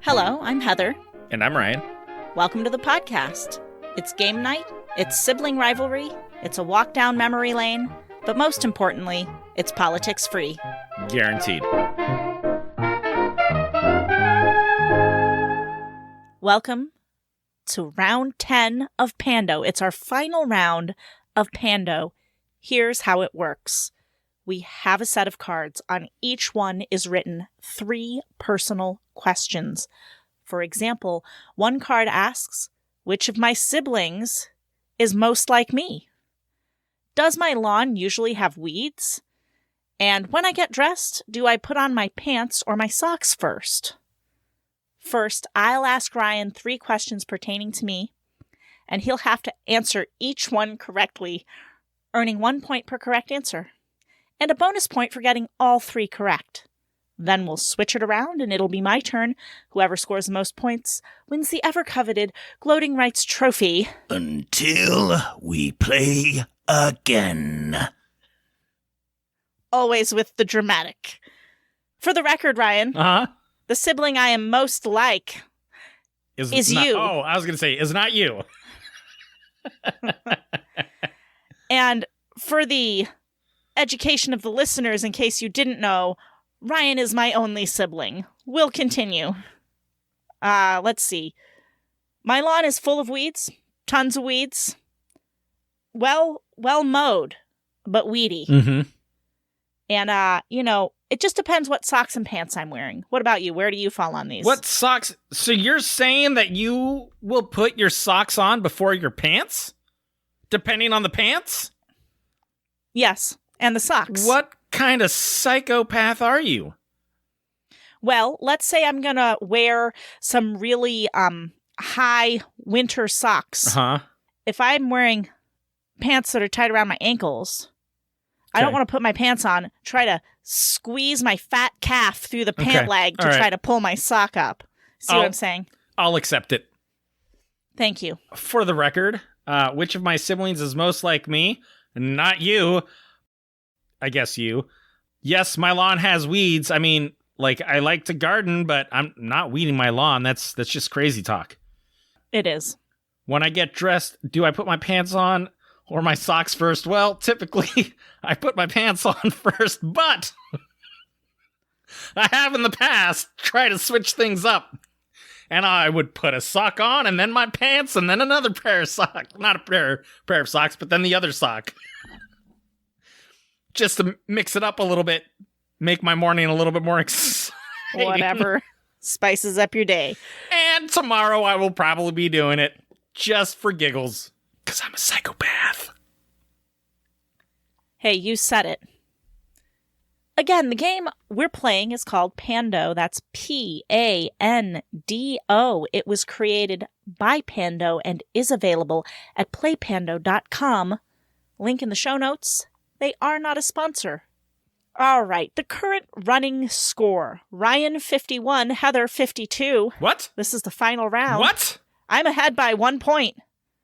Hello, I'm Heather. And I'm Ryan. Welcome to the podcast. It's game night, it's sibling rivalry, it's a walk down memory lane, but most importantly, it's politics free. Guaranteed. Welcome to round 10 of Pando. It's our final round of Pando. Here's how it works. We have a set of cards. On each one is written 3 personal questions. For example, one card asks, which of my siblings is most like me? Does my lawn usually have weeds? And when I get dressed, do I put on my pants or my socks first? First, I'll ask Ryan 3 questions pertaining to me, and he'll have to answer each one correctly, earning 1 point per correct answer, and a bonus point for getting all 3 correct. Then we'll switch it around, and it'll be my turn. Whoever scores the most points wins the ever-coveted Gloating Rights Trophy. Until we play again. Always with the dramatic. For the record, Ryan, the sibling I am most like is not, you. Oh, I was going to say, is not you. And for the education of the listeners, in case you didn't know, Ryan is my only sibling. We'll continue. Let's see. My lawn is full of weeds. Tons of weeds. Well mowed, but weedy. Mm-hmm. And, it just depends what socks and pants I'm wearing. What about you? Where do you fall on these? What socks? So you're saying that you will put your socks on before your pants? Depending on the pants? Yes, and the socks. What kind of psychopath are you? Well, let's say I'm going to wear some really high winter socks. Uh-huh. If I'm wearing pants that are tight around my ankles, I don't want to put my pants on, try to squeeze my fat calf through the pant leg to try to pull my sock up. See what I'm saying? I'll accept it. Thank you. For the record, which of my siblings is most like me? Not you. I guess you. Yes, my lawn has weeds. I mean, I like to garden, but I'm not weeding my lawn. That's just crazy talk. It is. When I get dressed, do I put my pants on or my socks first? Well, typically, I put my pants on first, but I have in the past tried to switch things up. And I would put a sock on, and then my pants, and then another pair of socks. Not a pair of socks, but then the other sock. Just to mix it up a little bit, make my morning a little bit more exciting. Whatever spices up your day. And tomorrow I will probably be doing it just for giggles, because I'm a psychopath. Hey, you said it. Again, the game we're playing is called Pando. That's Pando. It was created by Pando and is available at playpando.com. Link in the show notes. They are not a sponsor. All right, the current running score. Ryan 51, Heather 52. What? This is the final round. What? I'm ahead by 1 point.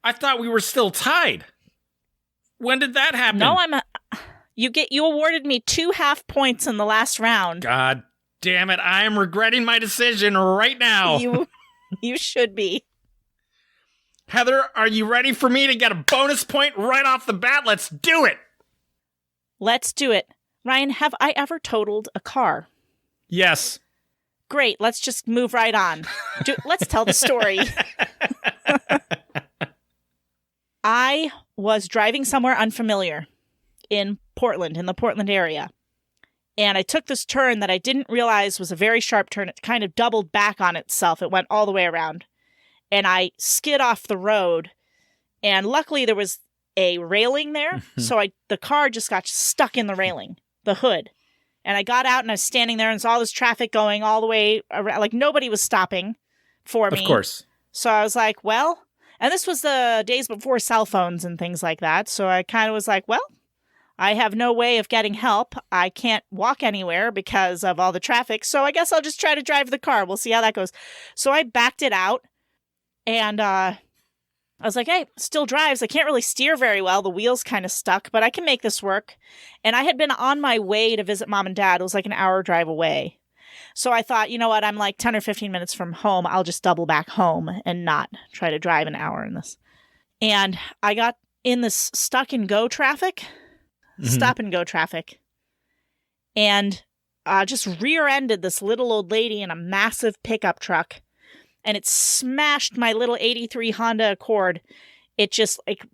I thought we were still tied. When did that happen? No, You awarded me 2 half points in the last round. God damn it. I am regretting my decision right now. You should be. Heather, are you ready for me to get a bonus point right off the bat? Let's do it. Let's do it. Ryan, have I ever totaled a car? Yes. Great. Let's just move right on. Let's tell the story. I was driving somewhere unfamiliar in Portland, in the Portland area. And I took this turn that I didn't realize was a very sharp turn. It kind of doubled back on itself. It went all the way around. And I skid off the road. And luckily there was a railing there. So the car just got stuck in the railing, the hood. And I got out and I was standing there and saw all this traffic going all the way around. Like nobody was stopping for me. Of course. So I was like, well, and this was the days before cell phones and things like that. So I kind of was like, well, I have no way of getting help. I can't walk anywhere because of all the traffic. So I guess I'll just try to drive the car. We'll see how that goes. So I backed it out and I was like, hey, still drives. I can't really steer very well. The wheel's kind of stuck, but I can make this work. And I had been on my way to visit mom and dad. It was like an hour drive away. So I thought, you know what? I'm like 10 or 15 minutes from home. I'll just double back home and not try to drive an hour in this. And I got in this stop and go traffic, and just rear-ended this little old lady in a massive pickup truck. And it smashed my little 83 Honda Accord. It just like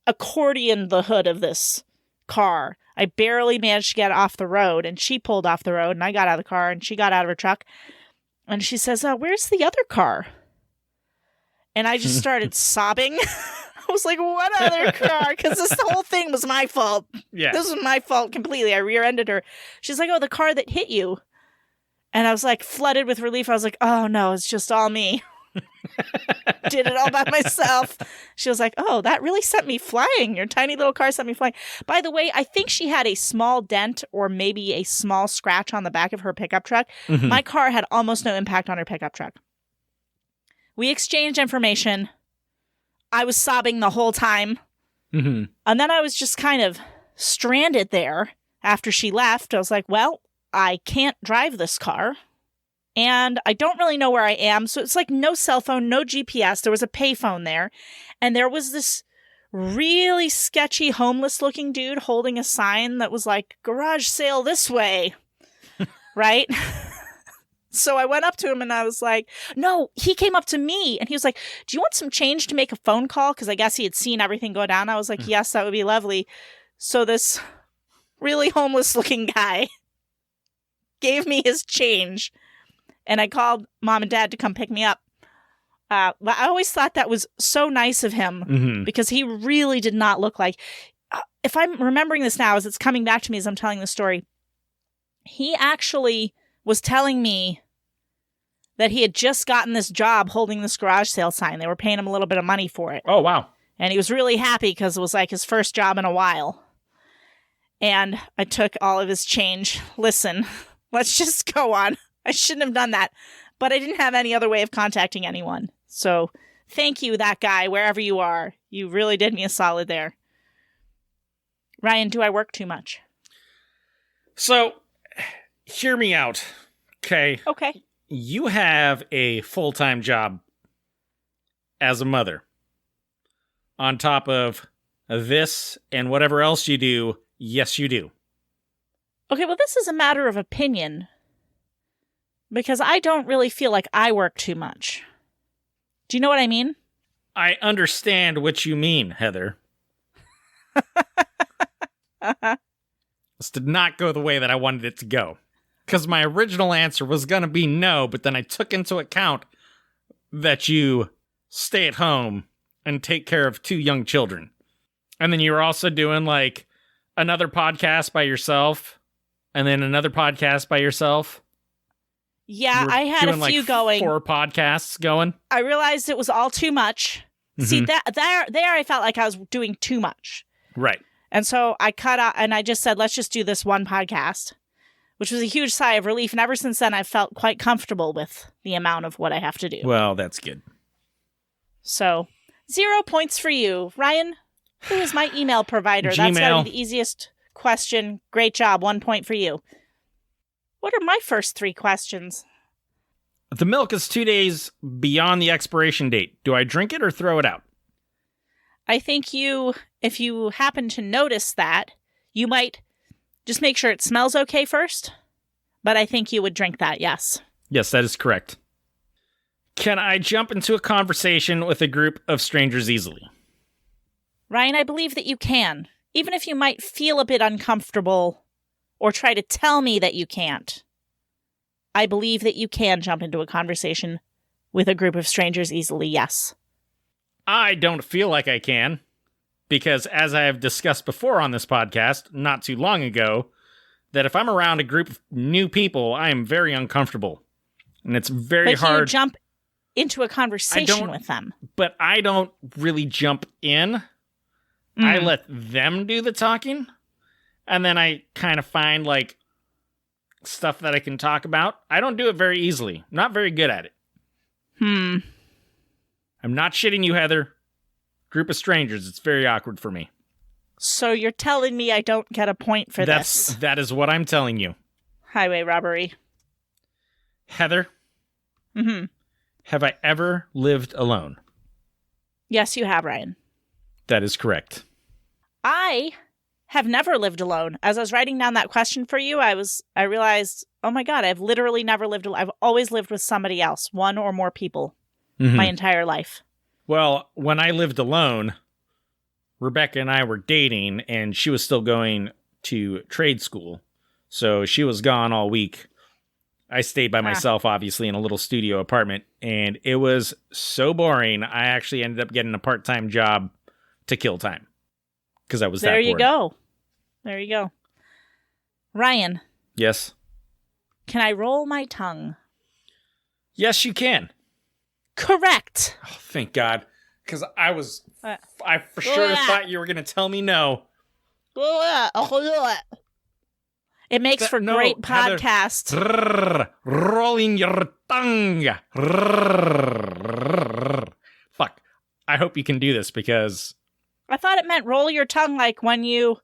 accordioned the hood of this car. I barely managed to get off the road, and she pulled off the road, and I got out of the car, and she got out of her truck. And she says, where's the other car? And I just started sobbing. I was like, what other car? Because this whole thing was my fault. Yeah. This was my fault completely. I rear-ended her. She's like, the car that hit you. And I was like flooded with relief. I was like, oh no, it's just all me. Did it all by myself. She was like, that really sent me flying. Your tiny little car sent me flying. By the way, I think she had a small dent or maybe a small scratch on the back of her pickup truck. Mm-hmm. My car had almost no impact on her pickup truck. We exchanged information. I was sobbing the whole time. Mm-hmm. And then I was just kind of stranded there after she left. I was like, well, I can't drive this car. And I don't really know where I am. So it's like no cell phone, no GPS. There was a payphone there. And there was this really sketchy homeless looking dude holding a sign that was like, garage sale this way. Right? So I went up to him and I was like, no, he came up to me and he was like, do you want some change to make a phone call? Because I guess he had seen everything go down. I was like, yes, that would be lovely. So this really homeless looking guy gave me his change. And I called mom and dad to come pick me up. But I always thought that was so nice of him because he really did not look like, if I'm remembering this now as it's coming back to me as I'm telling the story, he actually was telling me that he had just gotten this job holding this garage sale sign. They were paying him a little bit of money for it. Oh, wow. And he was really happy because it was like his first job in a while. And I took all of his change. Listen, let's just go on. I shouldn't have done that, but I didn't have any other way of contacting anyone. So thank you, that guy, wherever you are. You really did me a solid there. Ryan, do I work too much? So, hear me out, okay? Okay. You have a full-time job as a mother. On top of this and whatever else you do, yes, you do. Okay, well, this is a matter of opinion. Because I don't really feel like I work too much. Do you know what I mean? I understand what you mean, Heather. This did not go the way that I wanted it to go. Because my original answer was going to be no, but then I took into account that you stay at home and take care of 2 young children. And then you were also doing like another podcast by yourself, and then another podcast by yourself. Yeah, I had a few going. 4 podcasts going. I realized it was all too much. See, there I felt like I was doing too much. Right. And so I cut out and I just said, let's just do this one podcast, which was a huge sigh of relief. And ever since then, I've felt quite comfortable with the amount of what I have to do. Well, that's good. So 0 points for you. Ryan, who is my email provider? Gmail. That's got to be the easiest question. Great job. 1 point for you. What are my first 3 questions? The milk is 2 days beyond the expiration date. Do I drink it or throw it out? I think if you happen to notice that, you might just make sure it smells okay first. But I think you would drink that, yes. Yes, that is correct. Can I jump into a conversation with a group of strangers easily? Ryan, I believe that you can. Even if you might feel a bit uncomfortable or try to tell me that you can't. I believe that you can jump into a conversation with a group of strangers easily, yes. I don't feel like I can, because as I have discussed before on this podcast, not too long ago, that if I'm around a group of new people, I am very uncomfortable. And it's very hard. But you jump into a conversation with them. But I don't really jump in. I let them do the talking. And then I kind of find, like, stuff that I can talk about. I don't do it very easily. I'm not very good at it. I'm not shitting you, Heather. Group of strangers, it's very awkward for me. So you're telling me I don't get a point for this? That is what I'm telling you. Highway robbery. Heather, Mm-hmm. have I ever lived alone? Yes, you have, Ryan. That is correct. I have never lived alone. As I was writing down that question for you, I realized, oh my God, I've literally never lived alone. I've always lived with somebody else, one or more people, my entire life. Well, when I lived alone, Rebecca and I were dating, and she was still going to trade school. So she was gone all week. I stayed by myself, obviously, in a little studio apartment, and it was so boring. I actually ended up getting a part-time job to kill time because I was that bored. There you go. Ryan. Yes? Can I roll my tongue? Yes, you can. Correct. Oh, thank God. Because I for sure thought you were going to tell me no. It makes for great podcast. Rolling your tongue. Fuck. I hope you can do this because... I thought it meant roll your tongue like when you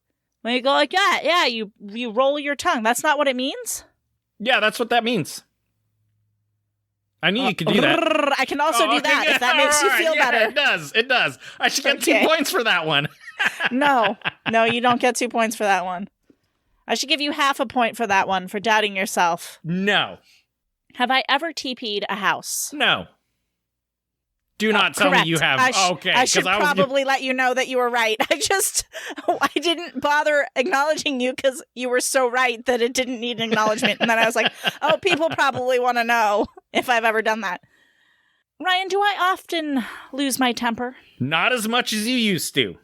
go like that. Yeah, you roll your tongue. That's not what it means? Yeah, that's what that means. I knew you could do that. I can also do that if that makes you feel better. It does. I should get 2 points for that one. No, you don't get 2 points for that one. I should give you half a point for that one, for doubting yourself. No. Have I ever TP'd a house? No. Do not tell me you have. Okay. I should probably let you know that you were right. I didn't bother acknowledging you because you were so right that it didn't need acknowledgement. And then I was like, oh, people probably want to know if I've ever done that. Ryan, do I often lose my temper? Not as much as you used to.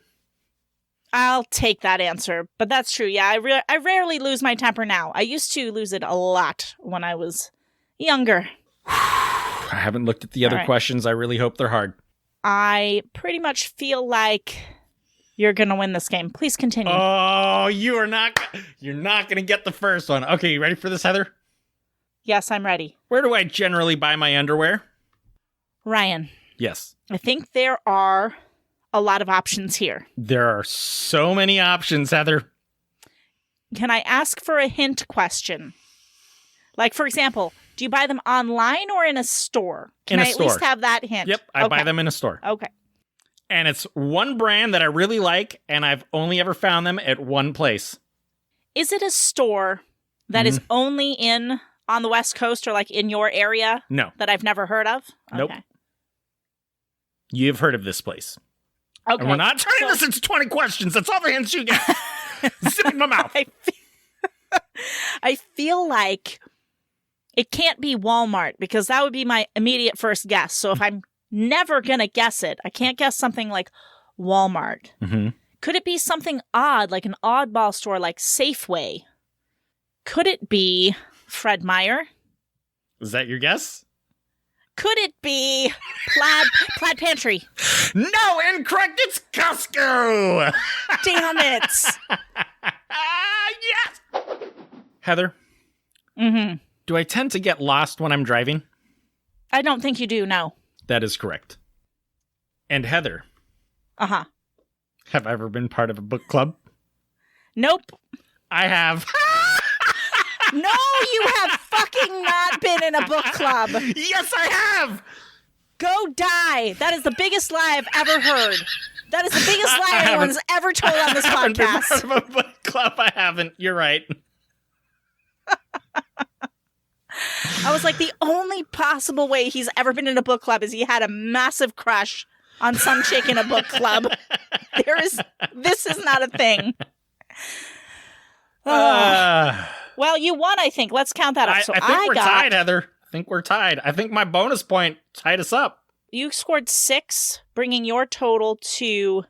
I'll take that answer, but that's true. Yeah, I rarely lose my temper now. I used to lose it a lot when I was younger. I haven't looked at the other questions. I really hope they're hard. I pretty much feel like you're going to win this game. Please continue. Oh, you're not going to get the first one. Okay, you ready for this, Heather? Yes, I'm ready. Where do I generally buy my underwear? Ryan. Yes. I think there are a lot of options here. There are so many options, Heather. Can I ask for a hint question? Like, for example, do you buy them online or in a store? Can I at least have that hint? Yep, I buy them in a store. Okay. And it's one brand that I really like, and I've only ever found them at one place. Is it a store that is only on the West Coast or like in your area? No. That I've never heard of? Nope. Okay. You've heard of this place. Okay. And we're not turning this into 20 questions. That's all the hints you get. Zip in my mouth. I feel like it can't be Walmart because that would be my immediate first guess. So if I'm never going to guess it, I can't guess something like Walmart. Mm-hmm. Could it be something odd, like an oddball store like Safeway? Could it be Fred Meyer? Is that your guess? Could it be Plaid Pantry? No, incorrect. It's Costco. Damn it. Yes. Heather? Mm-hmm. Do I tend to get lost when I'm driving? I don't think you do, no. That is correct. And Heather? Uh-huh. Have I ever been part of a book club? Nope. I have. No, you have fucking not been in a book club. Yes, I have. Go die. That is the biggest lie I've ever heard. That is the biggest lie anyone's ever told on this podcast. I haven't been part podcast. of a book club. I haven't. You're right. I was like, the only possible way he's ever been in a book club is he had a massive crush on some chick in a book club. This is not a thing. Well, you won, I think. Let's count that up. So I think we're tied, Heather. I think we're tied. I think my bonus point tied us up. You scored 6, bringing your total to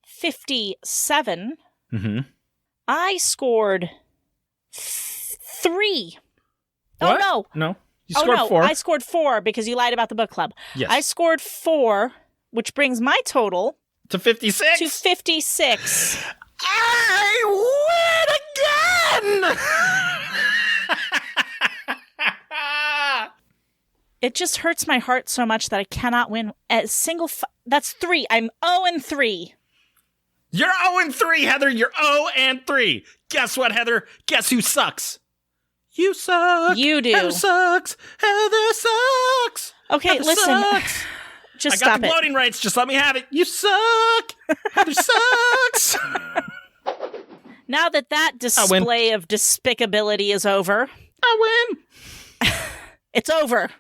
57. Mm-hmm. I scored 3. What? Oh, no. No. You scored 4. I scored 4 because you lied about the book club. Yes. I scored 4, which brings my total to 56. To 56. I win again! It just hurts my heart so much that I cannot win a single... That's 3. I'm 0-3. You're 0-3, Heather. You're 0-3. Guess what, Heather? Guess who sucks? You suck. You do. Heather sucks. Heather sucks. Okay, Heather listen. Sucks. Just I got stop the it. voting rights. Just let me have it. You suck. Heather sucks. Now that display of despicability is over, I win. it's over.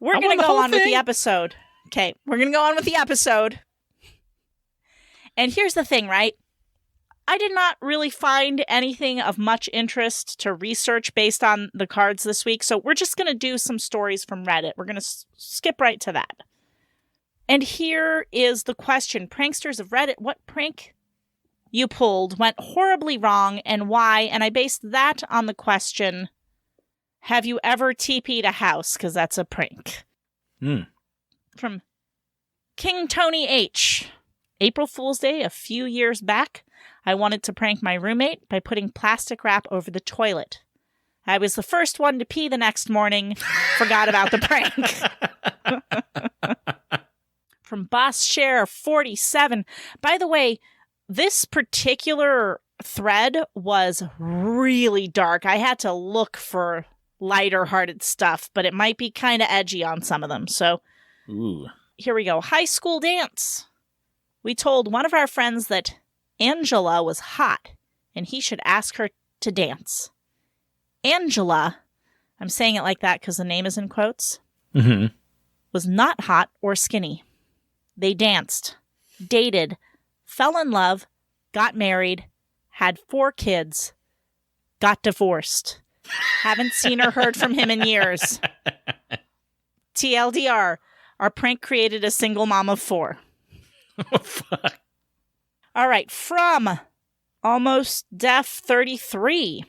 We're I going won to the go whole on with the thing. episode. Okay, we're going to go on with the episode. And here's the thing, right? I did not really find anything of much interest to research based on the cards this week, so we're just going to do some stories from Reddit. We're going to skip right to that. And here is the question. Pranksters of Reddit, what prank you pulled went horribly wrong and why? And I based that on the question, have you ever TP'd a house? Because that's a prank. From King Tony H. April Fool's Day a few years back, I wanted to prank my roommate by putting plastic wrap over the toilet. I was the first one to pee the next morning, forgot about the prank. From Boss Share 47. By the way, this particular thread was really dark. I had to look for lighter-hearted stuff, but it might be kind of edgy on some of them. So here we go. High school dance. We told one of our friends that Angela was hot and he should ask her to dance. Angela, I'm saying it like that because the name is in quotes, was not hot or skinny. They danced, dated, fell in love, got married, had 4 kids, got divorced. Haven't seen or heard from him in years. TLDR, our prank created a single mom of 4. Oh, fuck. All right, from Almost Deaf 33.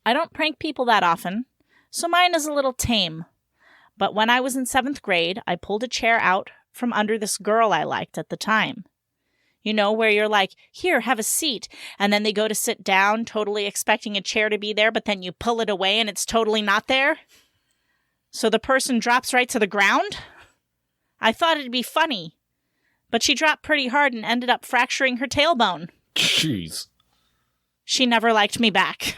I don't prank people that often, so mine is a little tame. But when I was in 7th grade, I pulled a chair out from under this girl I liked at the time. You know, where you're like, here, have a seat. And then they go to sit down, totally expecting a chair to be there, but then you pull it away and it's totally not there. So the person drops right to the ground. I thought it'd be funny, but she dropped pretty hard and ended up fracturing her tailbone. Jeez. She never liked me back.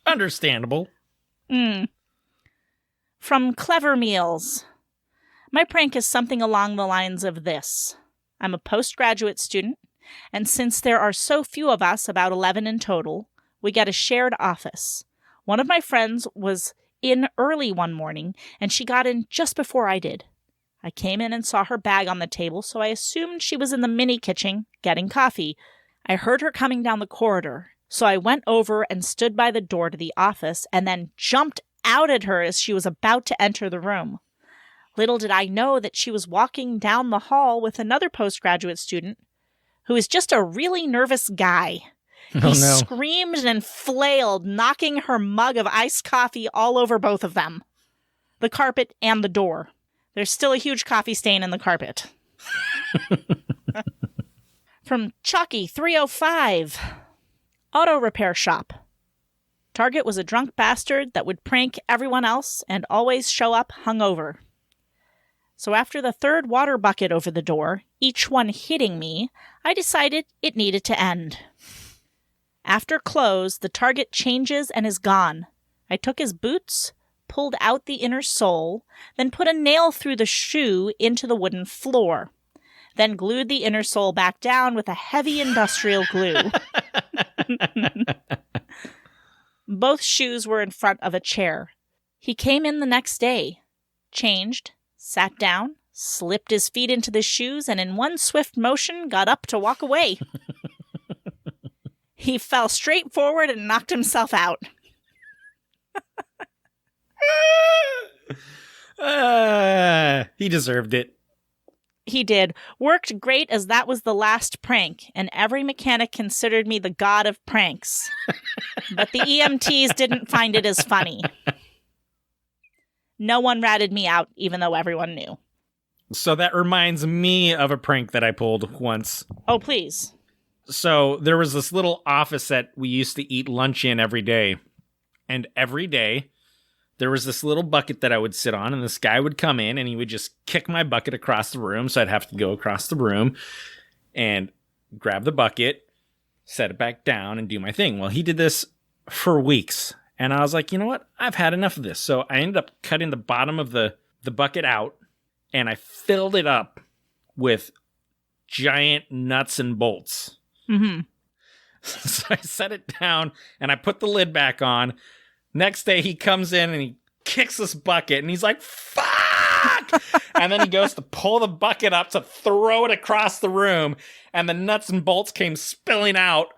Understandable. From Clever Meals. My prank is something along the lines of this. I'm a postgraduate student, and since there are so few of us, about 11 in total, we get a shared office. One of my friends was in early one morning, and she got in just before I did. I came in and saw her bag on the table, so I assumed she was in the mini kitchen getting coffee. I heard her coming down the corridor, so I went over and stood by the door to the office and then jumped out at her as she was about to enter the room. Little did I know that she was walking down the hall with another postgraduate student who is just a really nervous guy. He screamed and flailed, knocking her mug of iced coffee all over both of them, the carpet and the door. There's still a huge coffee stain in the carpet. From Chucky 305. Auto repair shop. Target was a drunk bastard that would prank everyone else and always show up hungover. So after the 3rd water bucket over the door, each one hitting me, I decided it needed to end. After close, the target changes and is gone. I took his boots, pulled out the inner sole, then put a nail through the shoe into the wooden floor, then glued the inner sole back down with a heavy industrial glue. Both shoes were in front of a chair. He came in the next day, changed, sat down, slipped his feet into the shoes, and in one swift motion got up to walk away. He fell straight forward and knocked himself out. He deserved it. He did. Worked great as that was the last prank, and every mechanic considered me the god of pranks. But the EMTs didn't find it as funny. No one ratted me out, even though everyone knew. So that reminds me of a prank that I pulled once. Oh, please. So there was this little office that we used to eat lunch in every day. And every day, there was this little bucket that I would sit on, and this guy would come in, and he would just kick my bucket across the room, so I'd have to go across the room and grab the bucket, set it back down, and do my thing. Well, he did this for weeks. And I was like, you know what? I've had enough of this. So I ended up cutting the bottom of the bucket out, and I filled it up with giant nuts and bolts. Mm-hmm. So I set it down, and I put the lid back on. Next day, he comes in, and he kicks this bucket, and he's like, fuck! And then he goes to pull the bucket up to throw it across the room, and the nuts and bolts came spilling out.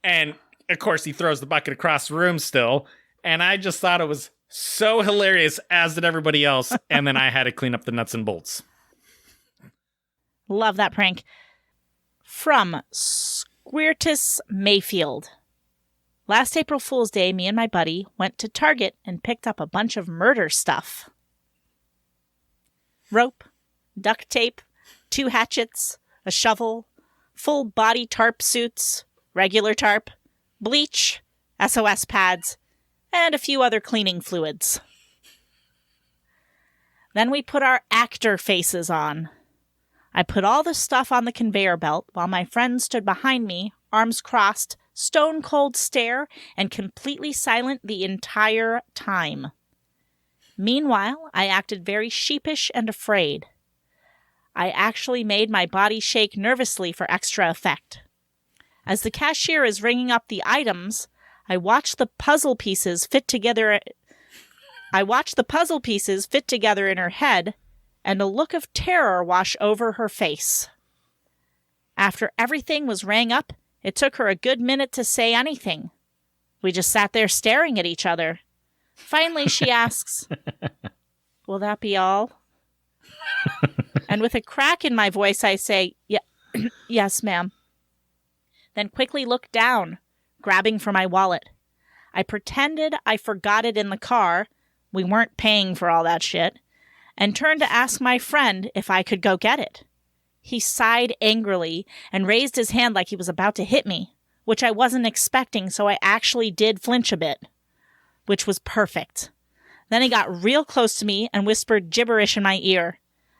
And, of course, he throws the bucket across the room still. And I just thought it was so hilarious, as did everybody else. And then I had to clean up the nuts and bolts. Love that prank. From Squirtus Mayfield. Last April Fool's Day, me and my buddy went to Target and picked up a bunch of murder stuff. Rope, duct tape, 2 hatchets, a shovel, full body tarp suits, regular tarp, bleach, SOS pads, and a few other cleaning fluids. Then we put our actor faces on. I put all the stuff on the conveyor belt while my friend stood behind me, arms crossed, stone cold stare, and completely silent the entire time. Meanwhile, I acted very sheepish and afraid. I actually made my body shake nervously for extra effect. As the cashier is ringing up the items, I watch the puzzle pieces fit together in her head, and a look of terror wash over her face. After everything was rang up, it took her a good minute to say anything. We just sat there staring at each other. Finally, she asks, "Will that be all?" And with a crack in my voice, I say, "Yes, ma'am." Then quickly look down, grabbing for my wallet. I pretended I forgot it in the car. We weren't paying for all that shit. And turned to ask my friend if I could go get it. He sighed angrily and raised his hand like he was about to hit me, which I wasn't expecting, so I actually did flinch a bit, which was perfect. Then he got real close to me and whispered gibberish in my ear.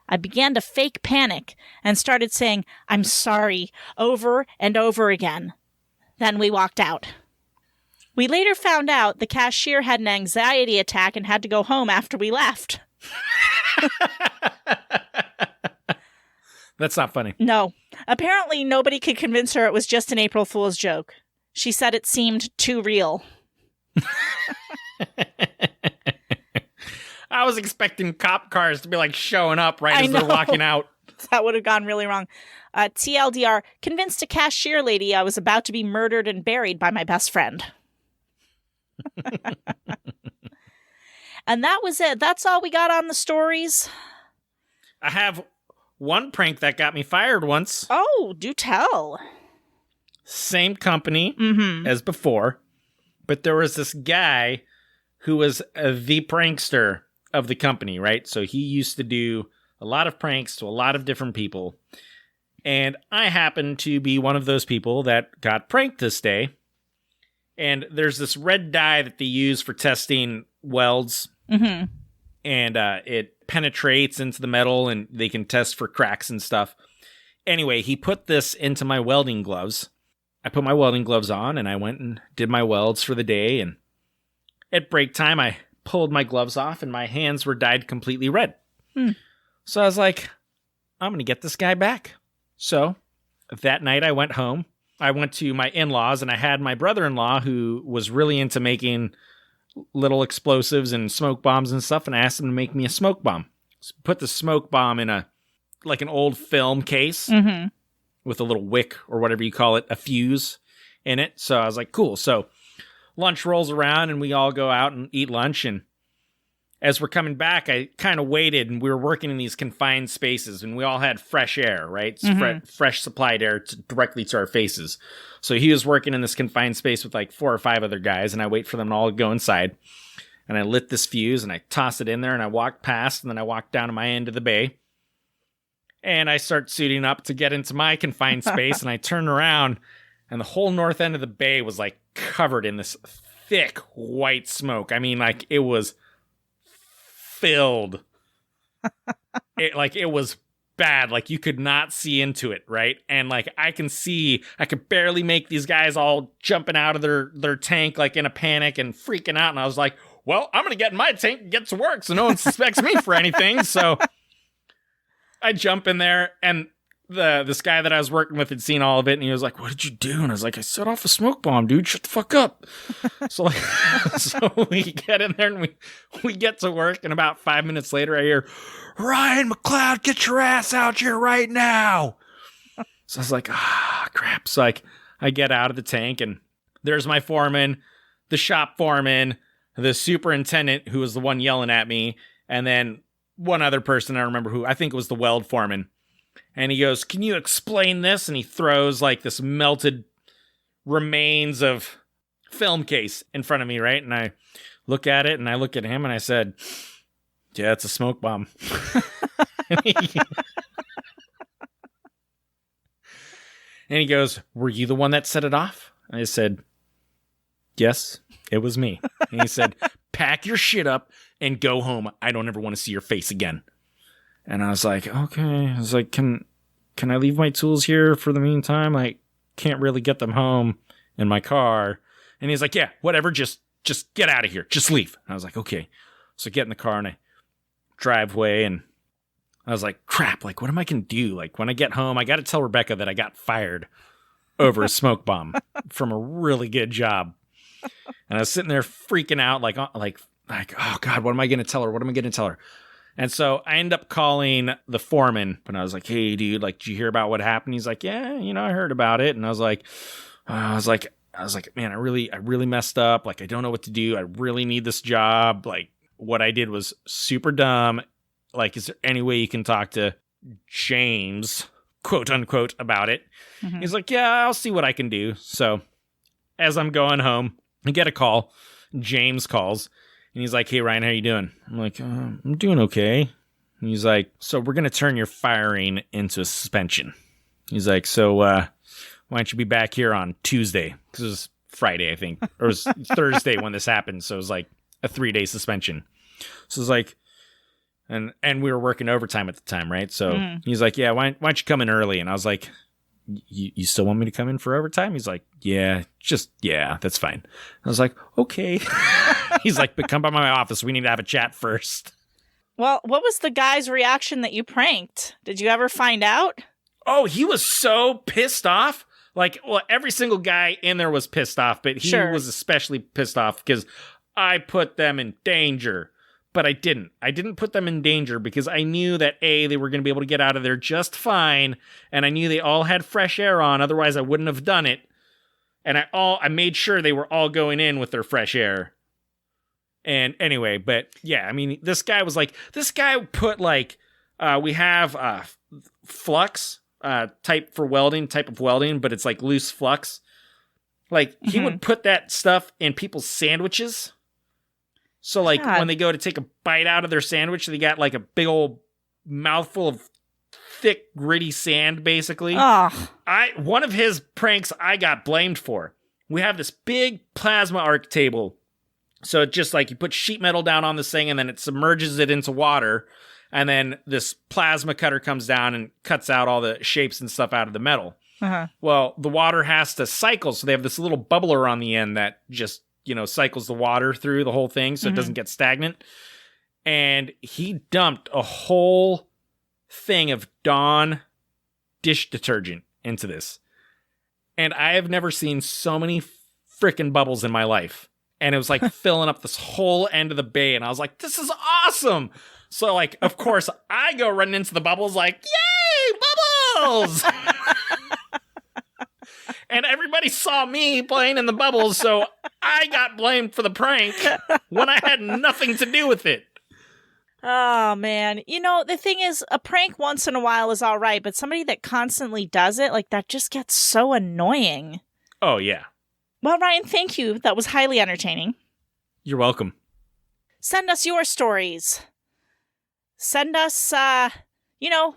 I began to fake panic and started saying, "I'm sorry," over and over again. Then we walked out. We later found out the cashier had an anxiety attack and had to go home after we left. That's not funny. No. Apparently nobody could convince her it was just an April Fool's joke. She said it seemed too real. I was expecting cop cars to be like showing up right as they're walking out. That would have gone really wrong. TLDR, convinced a cashier lady I was about to be murdered and buried by my best friend. And that was it. That's all we got on the stories. I have one prank that got me fired once. Oh, do tell. Same company as before, but there was this guy who was the prankster of the company, right? So he used to do a lot of pranks to a lot of different people. And I happened to be one of those people that got pranked this day. And there's this red dye that they use for testing welds. Mm-hmm. And it penetrates into the metal and they can test for cracks and stuff. Anyway, he put this into my welding gloves. I put my welding gloves on and I went and did my welds for the day. And at break time, I pulled my gloves off and my hands were dyed completely red. So I was like, I'm going to get this guy back. So that night I went home. I went to my in-laws and I had my brother-in-law who was really into making little explosives and smoke bombs and stuff. And I asked him to make me a smoke bomb. So put the smoke bomb in an old film case with a little wick or whatever you call it, a fuse in it. So I was like, cool. So lunch rolls around and we all go out and eat lunch. And as we're coming back, I kind of waited and we were working in these confined spaces and we all had fresh air, right? Fresh supplied air directly to our faces. So he was working in this confined space with like 4 or 5 other guys and I wait for them to all go inside. And I lit this fuse and I tossed it in there and I walked past and then I walked down to my end of the bay. And I start suiting up to get into my confined space and I turn around and the whole north end of the bay was like covered in this thick white smoke. I mean, like it was filled. It was bad. Like, you could not see into it, right? And like, I could barely make these guys all jumping out of their tank, like in a panic and freaking out. And I was like, well, I'm going to get in my tank and get to work so no one suspects me for anything. So I jump in there, and this guy that I was working with had seen all of it, and he was like, what did you do? And I was like, I set off a smoke bomb, dude. Shut the fuck up. So like, so we get in there and we get to work, and about 5 minutes later I hear, Ryan McLeod, get your ass out here right now. So I was like, crap. So like, I get out of the tank, and there's my foreman, the shop foreman, the superintendent, who was the one yelling at me, and then one other person I remember, who I think it was the weld foreman. And he goes, can you explain this? And he throws like this melted remains of film case in front of me, right? And I look at it, and I look at him, and I said, yeah, it's a smoke bomb. And he goes, were you the one that set it off? And I said, yes, it was me. And he said, pack your shit up and go home. I don't ever want to see your face again. And I was like, okay. I was like, can I leave my tools here for the meantime? I can't really get them home in my car. And he's like, yeah, whatever. Just get out of here. Just leave. And I was like, okay. So I get in the car and I drive away, and I was like, crap, like, what am I going to do? Like, when I get home, I got to tell Rebecca that I got fired over a smoke bomb from a really good job. And I was sitting there freaking out, like, oh God, what am I going to tell her? What am I going to tell her? And so I end up calling the foreman, and I was like, hey, dude, like, did you hear about what happened? He's like, yeah, I heard about it. And I was like, man, I really messed up. Like, I don't know what to do. I really need this job. Like, what I did was super dumb. Like, is there any way you can talk to James, quote unquote, about it? Mm-hmm. He's like, yeah, I'll see what I can do. So as I'm going home, I get a call. James calls. And he's like, hey, Ryan, how you doing? I'm like, I'm doing okay. And he's like, so we're going to turn your firing into a suspension. He's like, so why don't you be back here on Tuesday? Because it was Friday, I think. Or it was Thursday when this happened. So it was like a 3-day suspension. So it's like, and we were working overtime at the time, right? So he's like, yeah, why don't you come in early? And I was like, you still want me to come in for overtime? He's like, yeah, that's fine. I was like, okay. He's like, but come by my office. We need to have a chat first. Well, what was the guy's reaction that you pranked? Did you ever find out? Oh, he was so pissed off. Like, well, every single guy in there was pissed off, but he was especially pissed off because I put them in danger. But I didn't. I didn't put them in danger because I knew that, A, they were going to be able to get out of there just fine, and I knew they all had fresh air on, otherwise I wouldn't have done it. And I made sure they were all going in with their fresh air. And anyway, but yeah, I mean, this guy put like, we have flux type of welding, but it's like loose flux. Like, he would put that stuff in people's sandwiches. So, like, God, when they go to take a bite out of their sandwich, they got, like, a big old mouthful of thick, gritty sand, basically. Oh. One of his pranks I got blamed for. We have this big plasma arc table. So, it just, like, you put sheet metal down on this thing, and then it submerges it into water, and then this plasma cutter comes down and cuts out all the shapes and stuff out of the metal. Uh-huh. Well, the water has to cycle, so they have this little bubbler on the end that just, cycles the water through the whole thing so it doesn't get stagnant. And he dumped a whole thing of Dawn dish detergent into this. And I have never seen so many freaking bubbles in my life. And it was like filling up this whole end of the bay. And I was like, this is awesome. So, like, of course, I go running into the bubbles like, yay, bubbles! And everybody saw me playing in the bubbles, so I got blamed for the prank when I had nothing to do with it. Oh, man. The thing is, a prank once in a while is all right, but somebody that constantly does it, like, that just gets so annoying. Oh, yeah. Well, Ryan, thank you. That was highly entertaining. You're welcome. Send us your stories. Send us, you know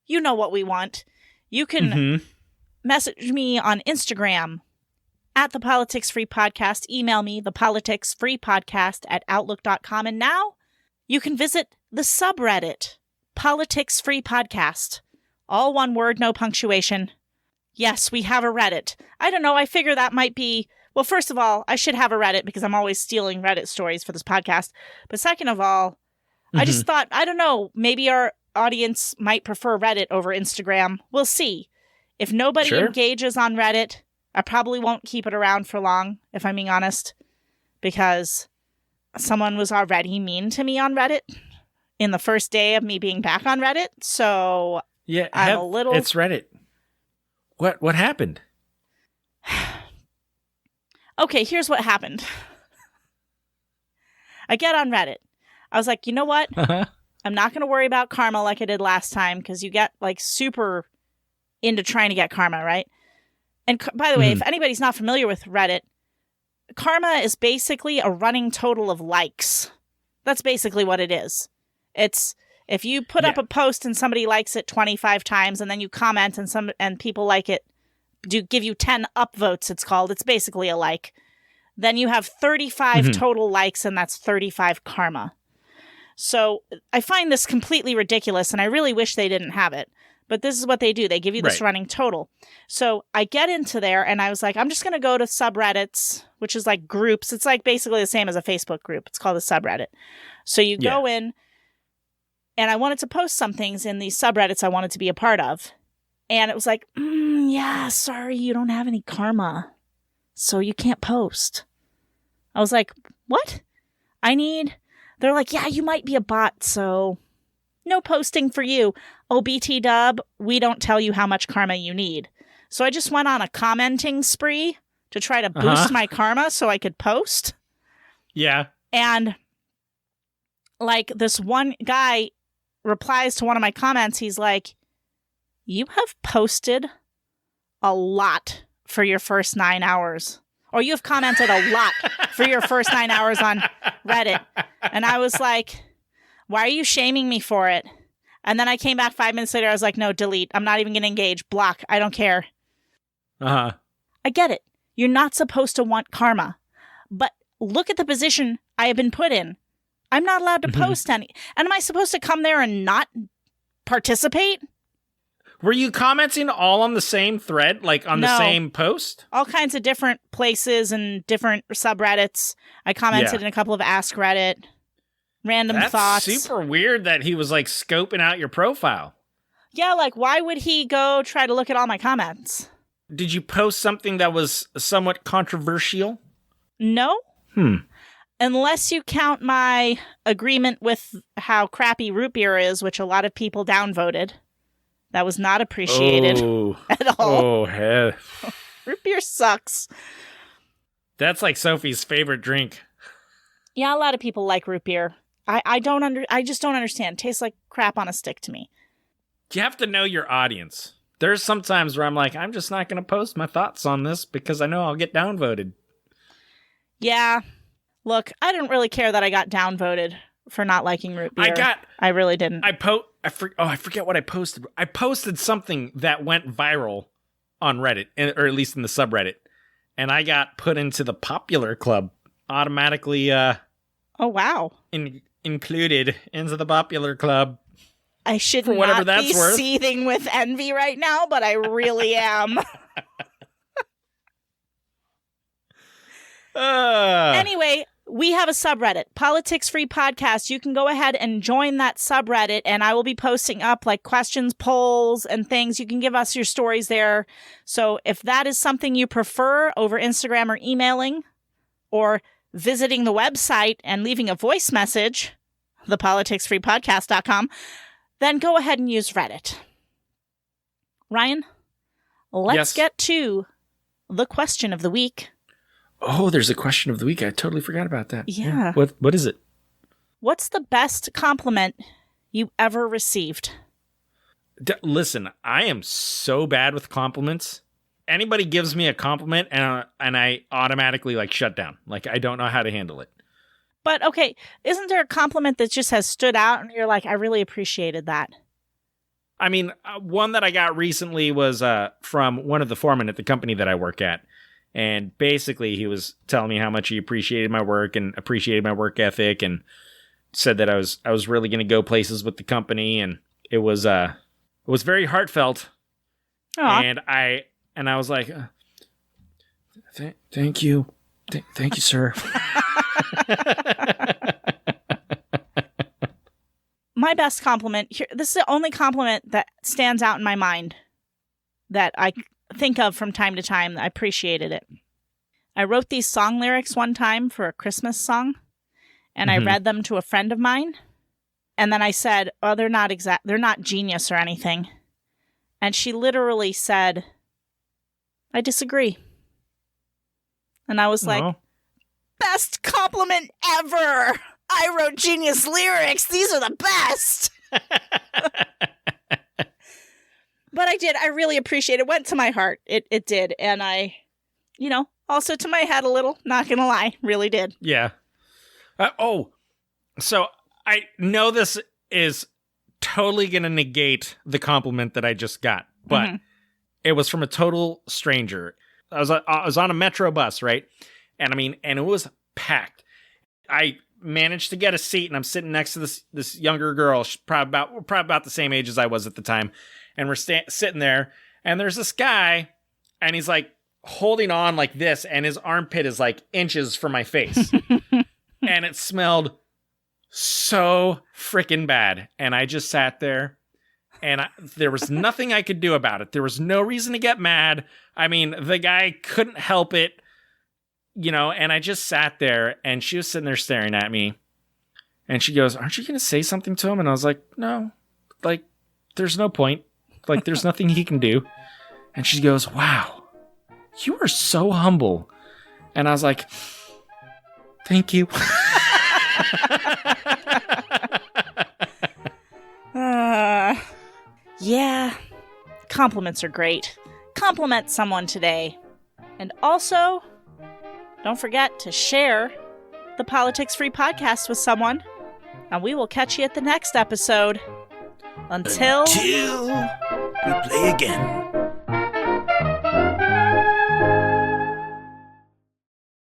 what we want. You can message me on Instagram at the Politics Free Podcast. Email me, thepoliticsfreepodcast@outlook.com. And now you can visit the subreddit, Politics Free Podcast. All one word, no punctuation. Yes, we have a Reddit. I don't know, I figure that might be... Well, first of all, I should have a Reddit because I'm always stealing Reddit stories for this podcast. But second of all, I just thought, I don't know, maybe our audience might prefer Reddit over Instagram. We'll see. If nobody engages on Reddit, I probably won't keep it around for long, if I'm being honest, because someone was already mean to me on Reddit in the first day of me being back on Reddit. So yeah, I'm a little... It's Reddit. What happened? Okay, here's what happened. I get on Reddit. I was like, you know what? I'm not going to worry about karma like I did last time, because you get like super into trying to get karma, right? And by the way, if anybody's not familiar with Reddit, karma is basically a running total of likes. That's basically what it is. It's if you put up a post and somebody likes it 25 times, and then you comment and people like it, give you 10 upvotes, it's called. It's basically a like. Then you have 35 total likes, and that's 35 karma. So I find this completely ridiculous, and I really wish they didn't have it. But this is what they do. They give you this running total. So I get into there, and I was like, I'm just going to go to subreddits, which is like groups. It's like basically the same as a Facebook group. It's called a subreddit. So you go in, and I wanted to post some things in these subreddits I wanted to be a part of. And it was like, yeah, sorry, you don't have any karma, so you can't post. I was like, what? They're like, yeah, you might be a bot, so no posting for you. Oh, BT dub, we don't tell you how much karma you need. So I just went on a commenting spree to try to boost my karma so I could post. Yeah. And like this one guy replies to one of my comments. He's like, you have posted a lot for your first 9 hours. Or you have commented a lot for your first 9 hours on Reddit. And I was like, why are you shaming me for it? And then I came back 5 minutes later. I was like, no, delete. I'm not even going to engage. Block. I don't care. I get it. You're not supposed to want karma. But look at the position I have been put in. I'm not allowed to post any. And am I supposed to come there and not participate? Were you commenting all on the same thread, like on the same post? All kinds of different places and different subreddits. I commented in a couple of Ask Reddit. Random thoughts. That's super weird that he was like scoping out your profile. Yeah, like why would he go try to look at all my comments? Did you post something that was somewhat controversial? No. Unless you count my agreement with how crappy root beer is, which a lot of people downvoted. That was not appreciated at all. Oh, hell. Root beer sucks. That's like Sophie's favorite drink. Yeah, a lot of people like root beer. I just don't understand. It tastes like crap on a stick to me. You have to know your audience. There's some times where I'm like, I'm just not going to post my thoughts on this because I know I'll get downvoted. Yeah. Look, I didn't really care that I got downvoted for not liking root beer. I really didn't. I forget what I posted. I posted something that went viral on Reddit, or at least in the subreddit, and I got put into the popular club automatically. Oh wow! Included into the popular club. I should not be seething with envy right now, but I really am. Anyway, we have a subreddit, Politics Free Podcast. You can go ahead and join that subreddit, and I will be posting up like questions, polls, and things. You can give us your stories there. So if that is something you prefer over Instagram or emailing or visiting the website and leaving a voice message, thepoliticsfreepodcast.com, then go ahead and use Reddit. Ryan, let's get to the question of the week. Oh, there's a question of the week. I totally forgot about that. Yeah. What is it? What's the best compliment you ever received? Listen, I am so bad with compliments. Anybody gives me a compliment and I automatically like shut down. Like I don't know how to handle it. But okay, isn't there a compliment that just has stood out and you're like, I really appreciated that? I mean, one that I got recently was from one of the foremen at the company that I work at. And basically, he was telling me how much he appreciated my work and appreciated my work ethic and said that I was really going to go places with the company, and it was very heartfelt. Aww. And I was like, thank you. Thank you, sir. My best compliment here. This is the only compliment that stands out in my mind that I think of from time to time. I appreciated it. I wrote these song lyrics one time for a Christmas song, and I read them to a friend of mine. And then I said, "Oh, they're not genius or anything." And she literally said, "I disagree." And I was like, best compliment ever. I wrote genius lyrics. These are the best. But I did. I really appreciate it. It went to my heart. It did. And I, also to my head a little, not going to lie, really did. Yeah. So I know this is totally going to negate the compliment that I just got, but it was from a total stranger. I was on a metro bus, right? And it was packed. I managed to get a seat, and I'm sitting next to this younger girl. She's probably about the same age as I was at the time. And we're sitting there, and there's this guy, and he's like holding on like this, and his armpit is like inches from my face. And it smelled so freaking bad. And I just sat there, and there was nothing I could do about it. There was no reason to get mad. The guy couldn't help it, and I just sat there, and she was sitting there staring at me. And she goes, "Aren't you going to say something to him?" And I was like, "No, there's no point. There's nothing he can do." And she goes, "Wow, you are so humble." And I was like, "Thank you." Yeah, compliments are great. Compliment someone today. And also, don't forget to share the Politics Free podcast with someone. And we will catch you at the next episode. Until we play again.